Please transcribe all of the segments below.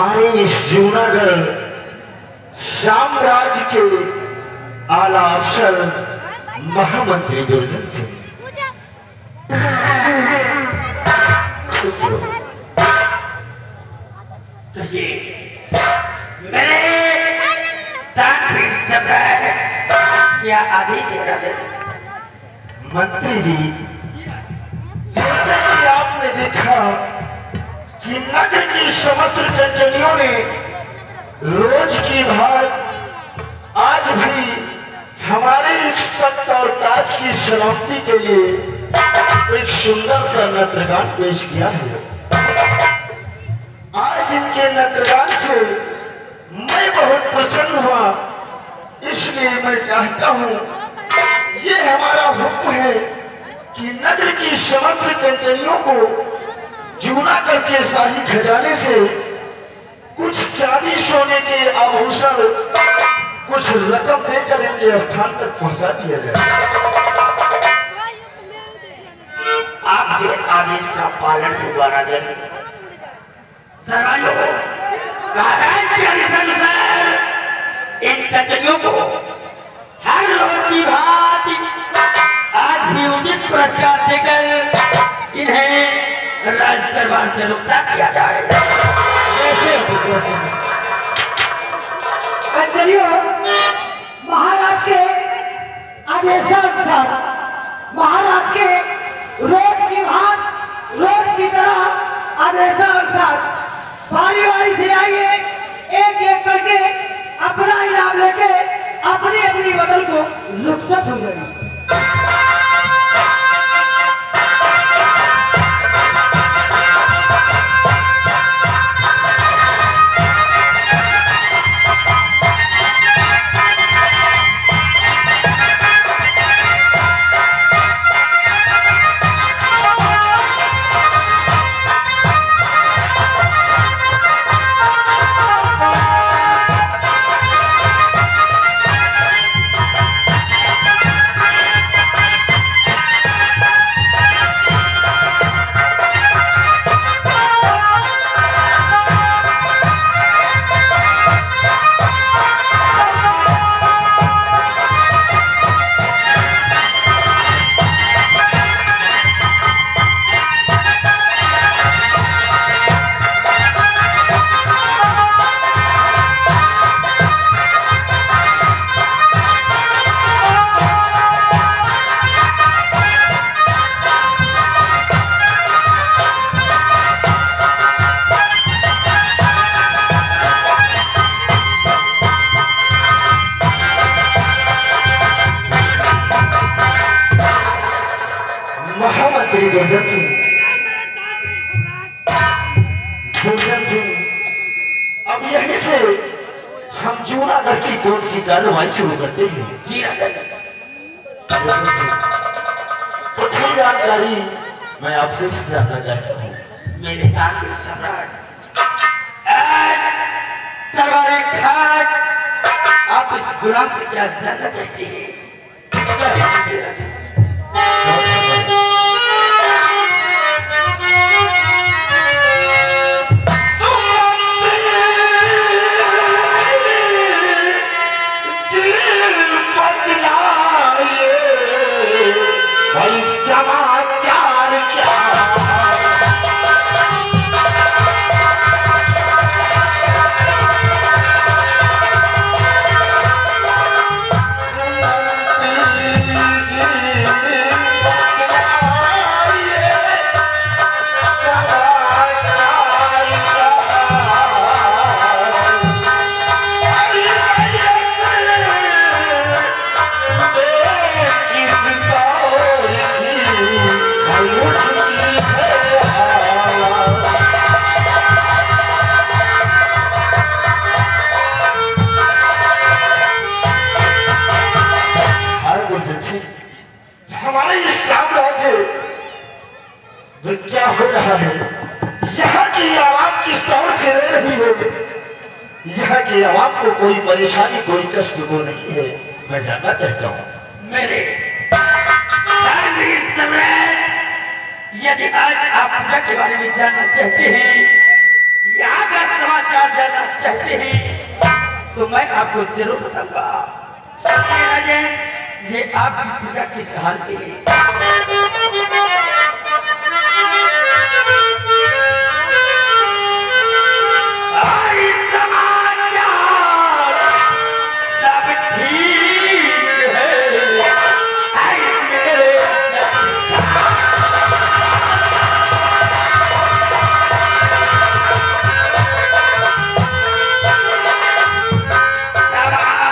हमारे इस जूनागढ़ साम्राज्य के आला अफसर महामंत्री दुर्जन सिंह। तो ये मेरे तांत्रिक सभा क्या आदेश है? मंत्री जी, जैसा कि आपने देखा कि नगर की समस्त कंचनियों ने रोज की भांति आज भी हमारे इस तख्त और ताज की सलामती के लिए एक सुंदर सा नृत्यगान पेश किया है। आज इनके नृत्यगान से मैं बहुत प्रसन्न हुआ, इसलिए मैं चाहता हूँ, ये हमारा हुक्म है कि नगर की समस्त कंचनियों को जूनागढ़ के शाही खजाने से कुछ चांदी सोने के आभूषण, कुछ रकम देकर इनके स्थान तक पहुंचा दिया जाए। आपके आदेश का पालन होगा राजन। महाराज के आदेशानुसार इन कंचनियों को हर रोज की भांति आज भी उचित पुरस्कार देकर इन्हें राज दरबार से रुखसात किया जाए। कंचनियों, महाराज के आदेशानुसार महाराज के रोज की भांति रोज की तरह आदेशानुसार बारी बारी से आइए, एक एक करके अपना इनाम लेके अपनी अपनी बदल को रुखसत हो जाएगी। दुर्जन सिंह, अब यहीं से हम जूनागढ़ की कोर्ट की कार्रवाई शुरू करते हैं। जी राजन। तो थोड़ी जानकारी मैं आपसे जानना चाहता हूँ। मेरे तांत्रिक सम्राट दरबारे खास, आप इस गुलाम से क्या जानना चाहते हैं? हमारे इस साम्राज्य में क्या हो रहा है? यहाँ की आवाम किस तौर से रह रही है? यहाँ की आवाम को कोई परेशानी, कोई कष्ट तो नहीं है? मैं जानना चाहता हूँ। मेरे यदि आज आप पूजा के बारे में जानना चाहते हैं, यहाँ का समाचार चाहते हैं तो मैं आपको जरूर बताऊंगा। सुनिए राजन, ये आपकी पूजा किस हाल पे है। सब ठीक है, आई मेरे समाचार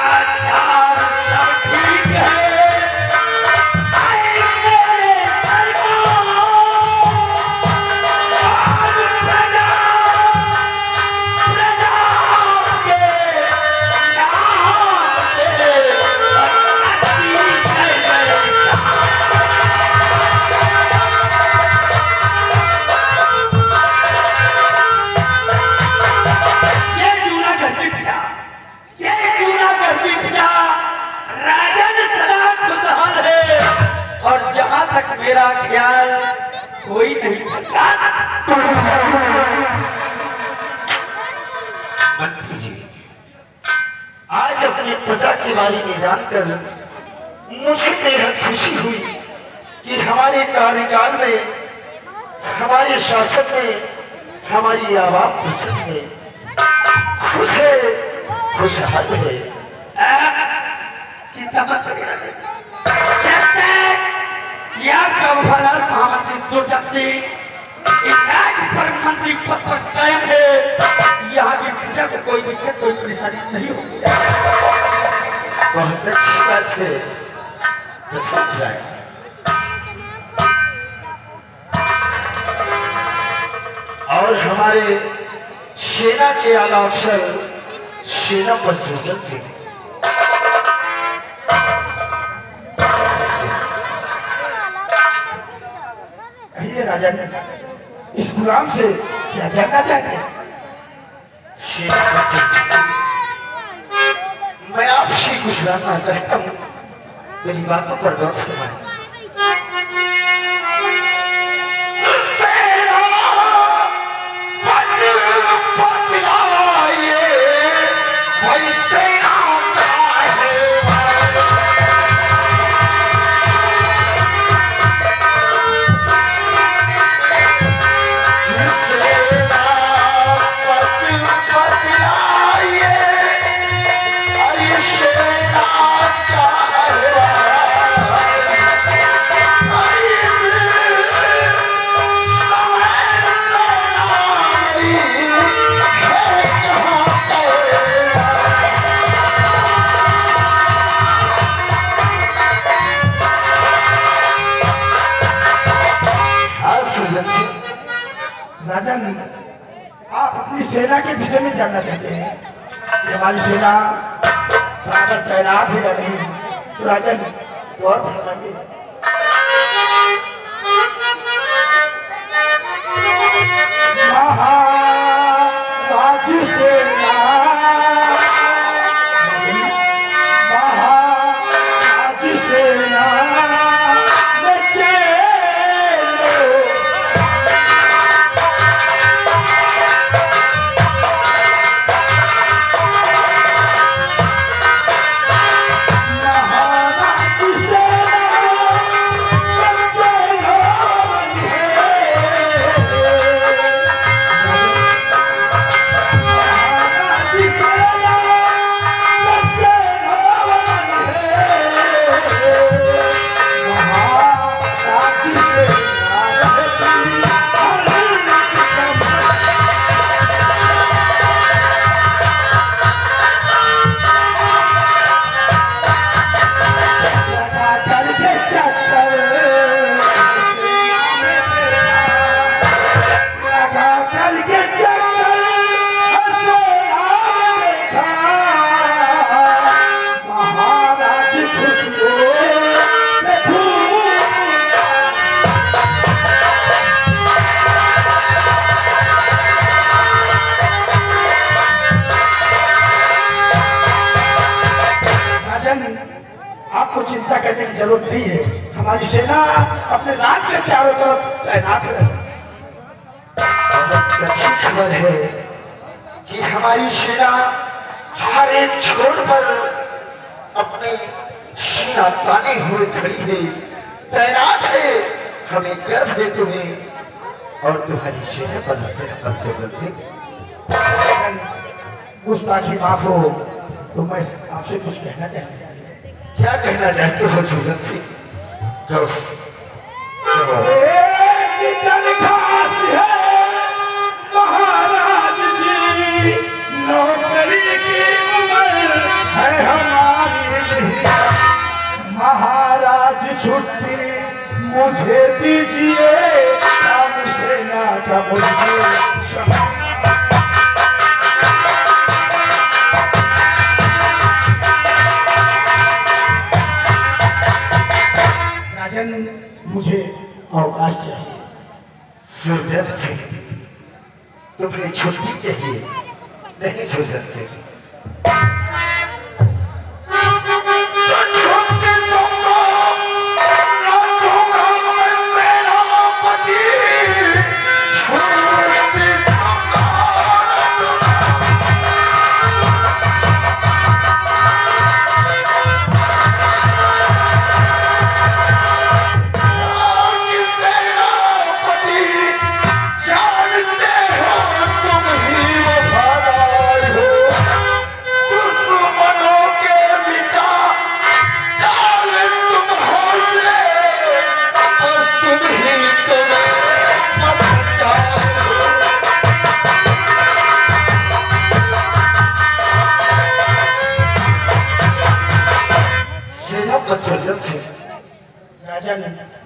सब ठीक है, आई मेरे सरकार। प्रजा प्रजा के नाम से उन्नति करेगा। ये जूनागढ़ की प्रजा, ये जूनागढ़ की प्रजा राजन सदा खुशहाल है, और जहां तक मेरा ख्याल कोई नहीं करता। मंत्री जी, आज अपनी प्रजा के बारे में जानकर मुझे बेहद खुशी हुई कि हमारे कार्यकाल में, हमारे शासन में हमारी आवाम प्रसन्न है, खुश है, खुशहाल है। चिंता मत करिए, आपका वफादार महामंत्री दुर्जन सिंह इस राज्य पर मंत्री पद पर कायम है। यहाँ की प्रजा को कोई दिक्कत, कोई परेशानी नहीं होगी। बहुत अच्छी बात है, समझ रहा है। और हमारे सेना के आला अफसर सेना प्रशोधन सिंह, कहिए राजन, इस गुलाम से क्या जानना चाहते हैं? सेना प्रशोधन सिंह, मैं आपसे कुछ जानना चाहता हूँ, मेरी बातों पर गौर फरमाएं। राजन, आप अपनी सेना के विषय में जानना चाहते हैं कि हमारी सेना बराबर तैनात है या नहीं? तो राजन, तो और बताइए। महाराज सेना, महाराज सेना आपको चिंता करने की जरूरत नहीं है। हमारी सेना अपने राज्य के चारों तरफ तैनात है। बहुत अच्छी खबर है कि हमारी सेना हर एक छोर पर अपने सीना ताने हुए खड़ी है, तैनात है, हमें गर्व है तुम्हें और तुम्हारी सेना पर से गुस्ताखी माफ हो, तो मैं आपसे कुछ कहना चाहता हूँ। क्या कहना चाहते हो जुगन सिंह? जो खास है महाराज जी, नौकरी की उम्र है हमारी नहीं। महाराज छुट्टी मुझे दीजिए, काम सेना का मुझे मुझे अवकाश चाहिए। सुरजन सिंह, तुम्हें छुट्टी चाहिए? नहीं सुरजन सिंह,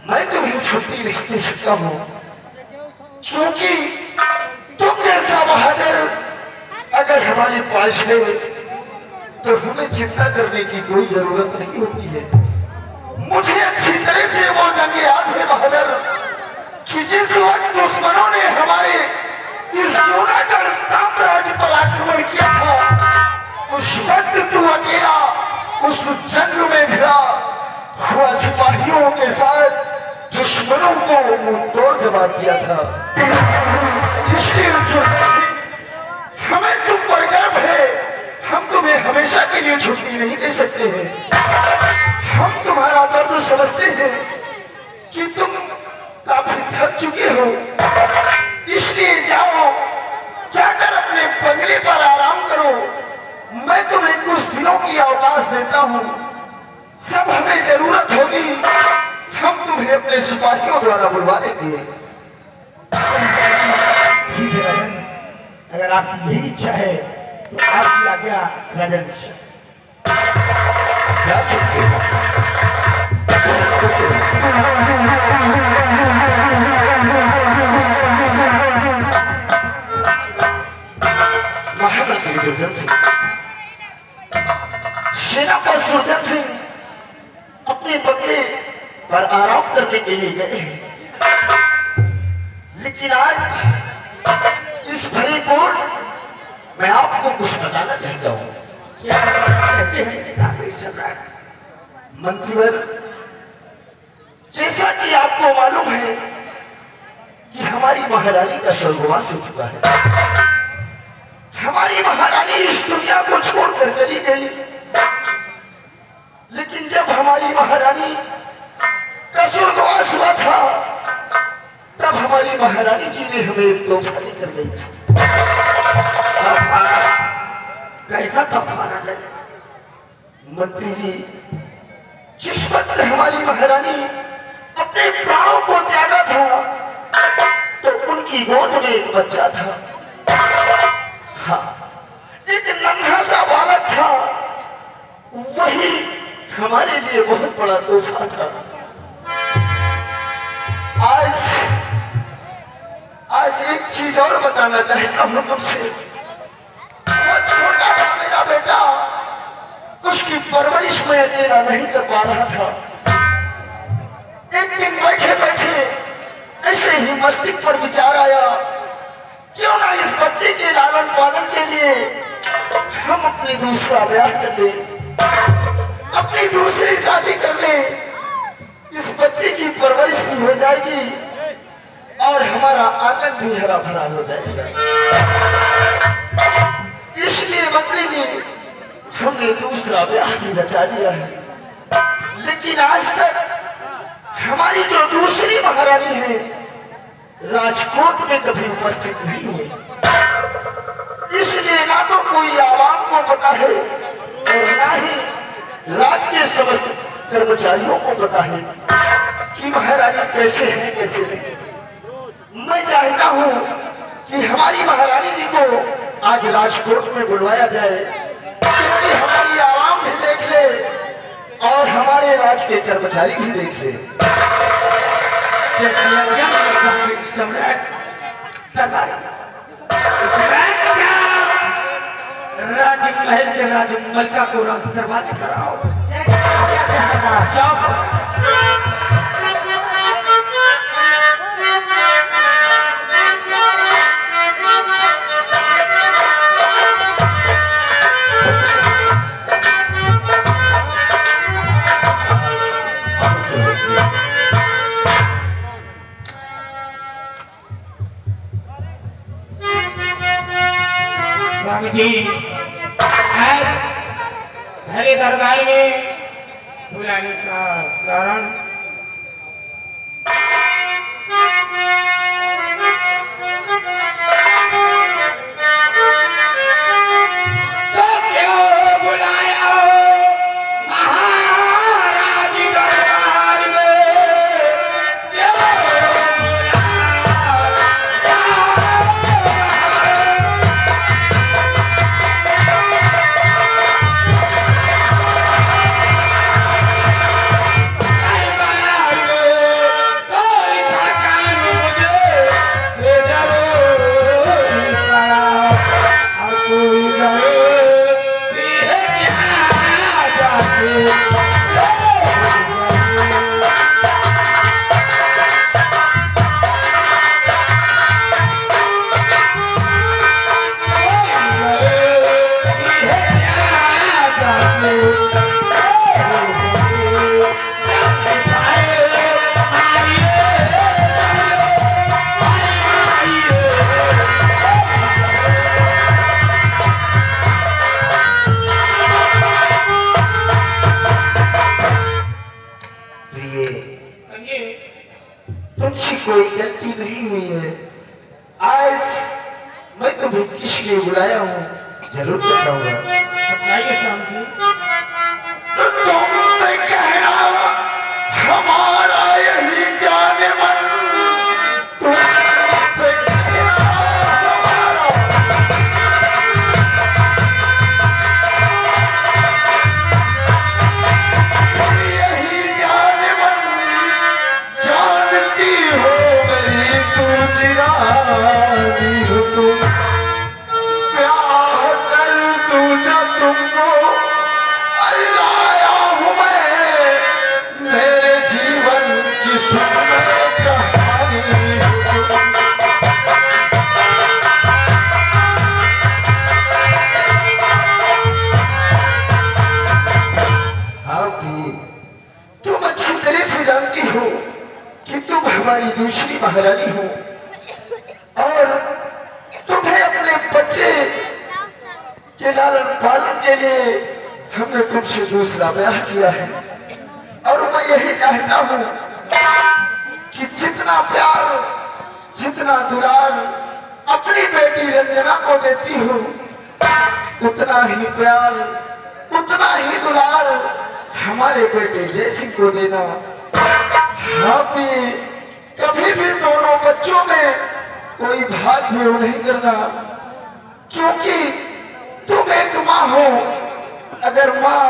मैं तुम्हें छुट्टी नहीं दे सकता हूँ, क्योंकि तुम जैसा बहादुर अगर हमारे पास है तो हमें चिंता करने की कोई जरूरत नहीं होती है। मुझे अच्छी तरह से वो जंग याद है बहादुर, कि जिस वक्त दुश्मनों ने हमारे इस जूनागढ़ साम्राज्य पर आक्रमण किया था, उस वक्त तू अकेला उस जंग में भिड़ा हुआ सिपाहियों के साथ दुश्मनों को मुंह तोड़ जवाब दिया था। इसलिए हमें तुम पर गर्व है, हम तुम्हें हमेशा के लिए छुट्टी नहीं दे सकते हैं। हम तुम्हारा दर्द समझते हैं कि तुम काफी थक चुके हो, इसलिए जाओ, जाकर अपने बंगले पर आराम करो। मैं तुम्हें कुछ दिनों की अवकाश देता हूँ, सब हमें जरूरत होगी हम तुम्हें अपने सिपाहियों द्वारा बुलवा लेंगे। ठीक है राजन, अगर आपकी यही इच्छा है तो आपकी आज्ञा राजन। जा सकते हो। महाराज दुर्जन सिंह, सेनापति सुरजन सिंह अपने बंगले पर आराम करने के लिए गए, लेकिन आज इस भरी कोर्ट मैं आपको कुछ बताना चाहता हूँ। क्या कहते हैं सम्राट? मंत्रीवर, जैसा कि आपको मालूम है कि हमारी महारानी का स्वर्गवास हो चुका है। हमारी महारानी इस दुनिया को छोड़कर चली गई, लेकिन जब हमारी महारानी का स्वर्गवास हुआ था तब हमारी महारानी जी ने हमें एक तोहफा देकर गई थी। कैसा तोहफा राजन? मंत्री जी, जिस वक्त हमारी महारानी अपने प्राणों को त्यागा था तो उनकी गोद में एक बच्चा था। हाँ, एक नन्हा सा बालक था, वही हमारे लिए बहुत बड़ा तोहफा था। आज एक चीज और बताना चाहता हूँ तुमसे। वो छोटा था मेरा बेटा, उसकी परवरिश मैं अकेला नहीं कर पा रहा था। एक दिन बैठे बैठे ऐसे ही मस्तिष्क पर विचार आया, क्यों ना इस बच्चे के लालन पालन के लिए हम अपनी दूसरा ब्याह कर ले, अपनी दूसरी शादी कर ले। इस बच्चे की परवरिश भी हो जाएगी और हमारा आंगन भी हरा भरा हो जाएगा। इसलिए मंत्री जी हमने दूसरा ब्याह भी रचा दिया है, लेकिन आज तक हमारी जो दूसरी महारानी है राजकोट में कभी उपस्थित नहीं हुई। इसलिए ना तो कोई आवाम को पता है और ना ही राज के समस्त कर्मचारियों को पता है कि महारानी कैसे है कैसे नहीं। मैं चाहता हूँ कि हमारी महारानी जी को आज राजकोट में बुलवाया जाए, क्योंकि हमारी आवाम भी देख ले और हमारे राज के कर्मचारी भी देख ले। राजमहल से राजमलका को राष्ट्रवाद कराओ। स्वामी जी आज हरे दरबार में बुलाने का कारण तो क्यों बुलाया हो महाराज दरबार में, क्यों तुमसे कोई गलती नहीं हुई है। आज मैं तुम्हें किस लिए बुलाया हूँ जरूर बताऊंगा। बताइए स्वामी जी। तो तुमसे कहना हमारा यही जाने मन, तुमसे कहना हमारा यही जाने मन, जानती हो मेरी तू जिरानी हो तुम, प्यार कर तू जब तुमको लाया हूँ मैं, मेरे जीवन की सुंदर कहानी हो तुम। हाँ भी तुम अच्छी तरह से जानती हो कि तुम हमारी दूसरी महारानी हो और तुम्हें अपने बच्चे के लालन पालन के लिए हमने तुमसे दूसरा ब्याह किया है। और मैं यही चाहता हूँ कि जितना प्यार जितना दुलार अपनी बेटी रंजना को देती हूँ, उतना ही प्यार उतना ही दुलार हमारे बेटे जयसिंह को देना। हाँ भी कभी भी दोनों बच्चों में कोई भागदौड़ नहीं करना, क्योंकि तुम एक माँ हो। अगर माँ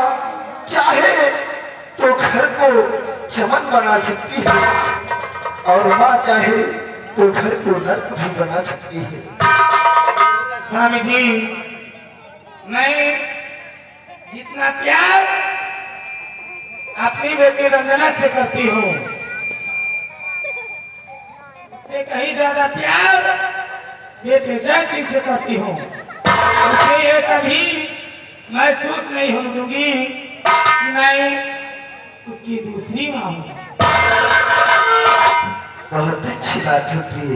चाहे तो घर को चमन बना सकती है और माँ चाहे तो घर को नर्क भी बना सकती है। स्वामी जी मैं जितना प्यार अपनी बेटी रंजना से करती हूँ, उससे कहीं ज्यादा प्यार बेटे जयसिंह से करती हूँ। उसे ये कभी महसूस नहीं होने दूंगी कि मैं उसकी दूसरी माँ हूँ। बहुत अच्छी बात होती है।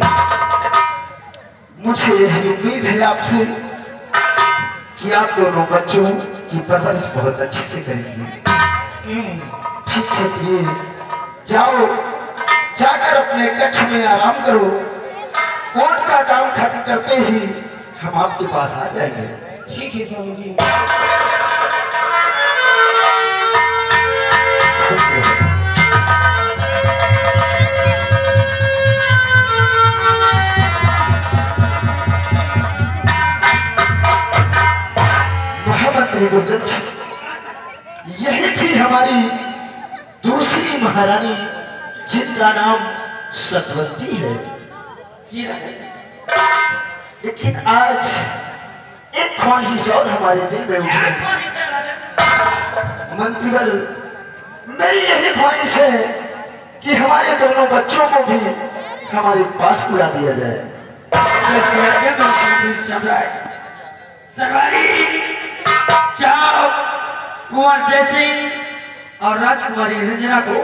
मुझे यही उम्मीद है आपसे कि आप दोनों बच्चों की परवरिश बहुत अच्छे से करेंगे। ठीक है, प्रिय, जाओ, जाकर अपने कक्ष में आराम करो। कोर्ट का काम खत्म करते ही हम आपके पास आ जाएंगे। ठीक है स्वामी जी। महामंत्री गुजर, यही थी हमारी दूसरी महारानी, जिनका नाम सतवंती है। जी राजा। लेकिन आज एक ख्वाहिश और हमारे दिल में उठी है। मंत्रीवर, मेरी यही ख्वाहिश है कि हमारे दोनों बच्चों को भी हमारे पास बुला दिया जाए। जाओ, कुंवर जय सिंह और राजकुमारी रंजना को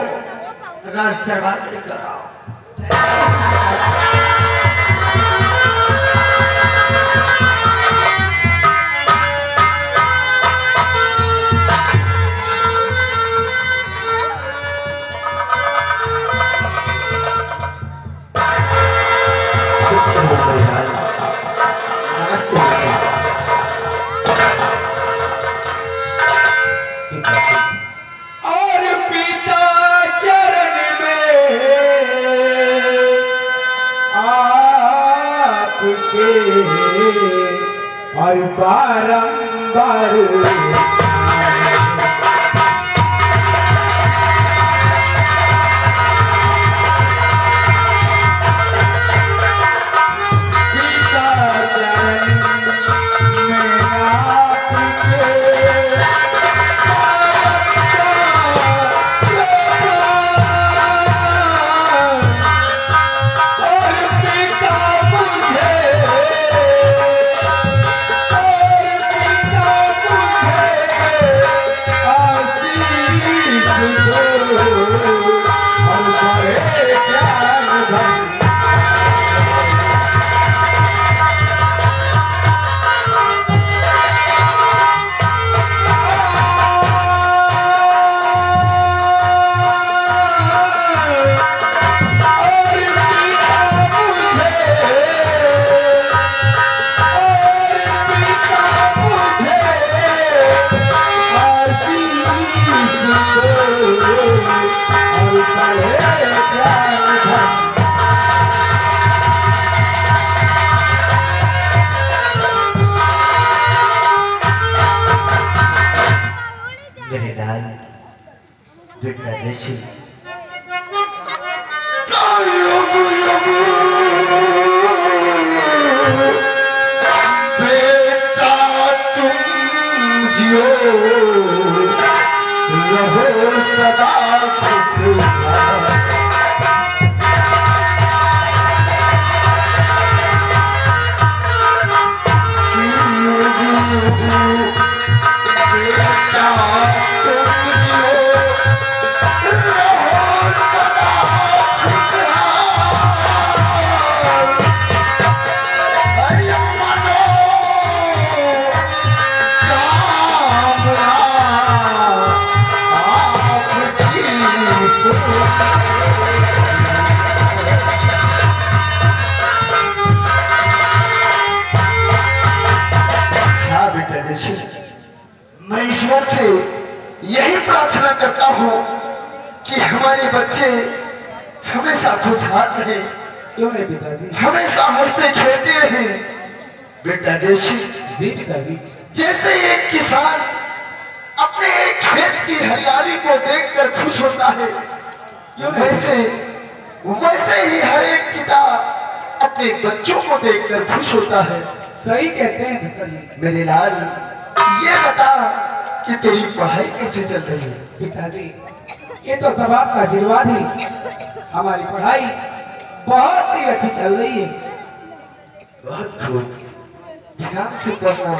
राज दरबार में लेकर आओ। और पिता चरण में आपके और बारंबार मेरे लाल बेटा जैसे बेटा तुम जियो रहो सदा खुशहाल। मैं ईश्वर से यही प्रार्थना करता हूँ कि हमारे बच्चे हमेशा खुशहाल रहे, क्यों नहीं पिताजी? हमेशा हंसते खेलते रहे। बेटा जैसे जी पिताजी। जैसे एक किसान अपने एक खेत की हरियाली को देखकर खुश होता है, वैसे वैसे ही हर एक पिता अपने बच्चों को देखकर खुश होता है। सही कहते हैं पिताजी। मेरे लाल, ये बता कि तेरी पढ़ाई कैसे चल रही है? पिताजी, ये तो सब आपका आशीर्वाद ही। हमारी पढ़ाई बहुत ही अच्छी चल रही है। बहुत खूब, ध्यान से पढ़ना,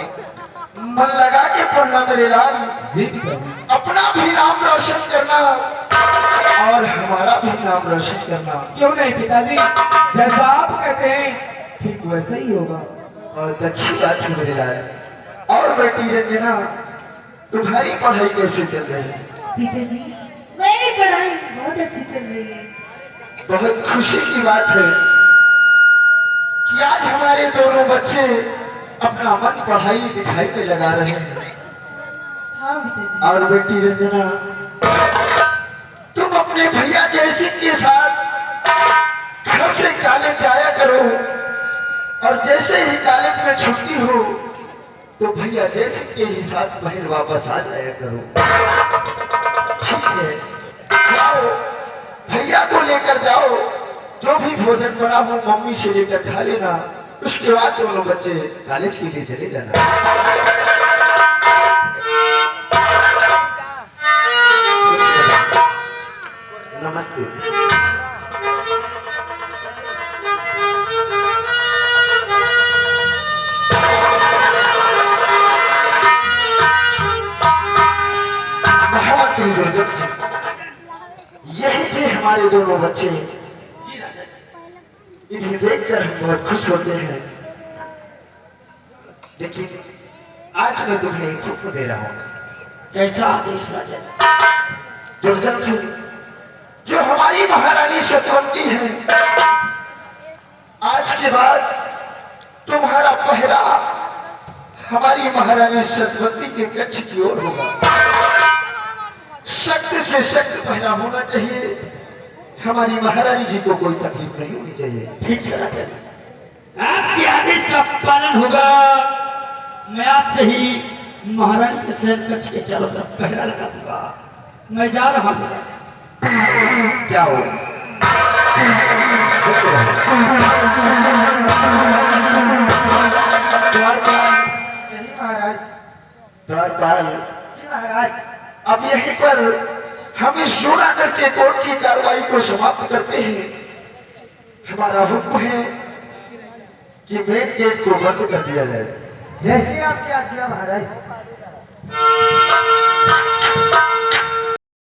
मन लगा के पढ़ना मेरे लाल। जी पिताजी। अपना भी नाम रोशन करना और हमारा भी नाम रोशन करना। क्यों नहीं पिताजी, जैसा आप कहते हैं ठीक वैसा ही होगा। बहुत अच्छी बात है मेरे लाल। और बेटी रंजना, तुम्हारी पढ़ाई कैसे चल रही है? पिताजी, मेरी पढ़ाई बहुत अच्छी चल रही है। बहुत खुशी की बात है कि आज हमारे दोनों बच्चे अपना मन पढ़ाई लिखाई में लगा रहे हैं। हाँ पिताजी। और बेटी रंजना, तुम अपने भैया जयसिंह के साथ घर से कॉलेज जाया करो, और जैसे ही कॉलेज में छुट्टी हो तो भैया जयसिंह के ही साथ बहन वापस आ जाया करो। ठीक है, जाओ भैया को लेकर जाओ, जो भी भोजन बना हो मम्मी से लेकर खा लेना। उसके बाद दोनों बच्चे कॉलेज के लिए चले जाना। नमस्ते। महामंत्री दुर्जन सिंह, यही थे हमारे दोनों बच्चे। इन्हें देखकर हम बहुत खुश होते हैं। लेकिन आज मैं तुम्हें एक हुक्म दे रहा हूं। कैसा आदेश राजन? दुर्जन सिंह, जो हमारी महारानी सतवंती है, आज के बाद तुम्हारा पहरा हमारी महारानी सतवंती के कक्ष की ओर होगा। सख्त से सख्त पहरा होना चाहिए। हमारी महारानी जी को कोई तकलीफ नहीं होनी चाहिए। ठीक है राजन, आपके आदेश का पालन होगा। मैं आज से ही महारानी के शहर कक्ष के चारों तरफ पहरा लगा दूंगा। मैं जा रहा हूँ। जाओ। द्वारपाल, अब यहीं पर हम इस जूनागढ़ के कोर्ट की कार्रवाई को समाप्त करते हैं। हमारा हुक्म है कि मेन गेट को बंद कर दिया जाए। जैसे आपकी आज्ञा महाराज।